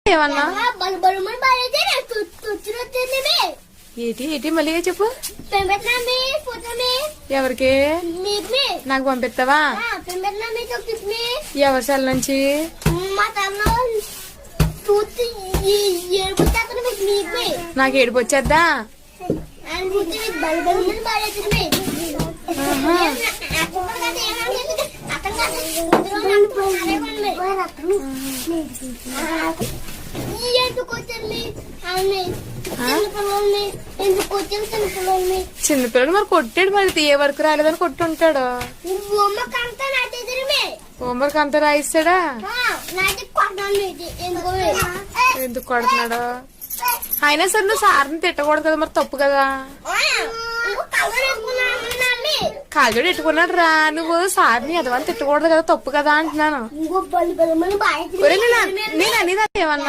ఏమన్నా ఏటి ఏటి మళ్ళీ చెప్పు. ఎవరికి? నాకు పంపిస్తావా? ఎవరి సెల్ నుంచి? నాకు ఏడుపు వచ్చేద్దా? చిన్నపిల్లలు మరి కొట్టాడు, మరి ఏ వరకు రాలేదని కొట్టుంటాడు. హోంవర్క్ అంతా రాయిస్తాడా? ఎందుకు కొడుతున్నాడు? అయినా సరే నువ్వు సార్ని తిట్టకూడదు కదా, మరి తప్పు కదా. కాజోడు ఎట్టుకున్నాడు రా, నువ్వు సార్ని ఎదవని తిట్టకూడదు కదా, తప్పు కదా అంటున్నాను. నేను అనేది ఏమన్నా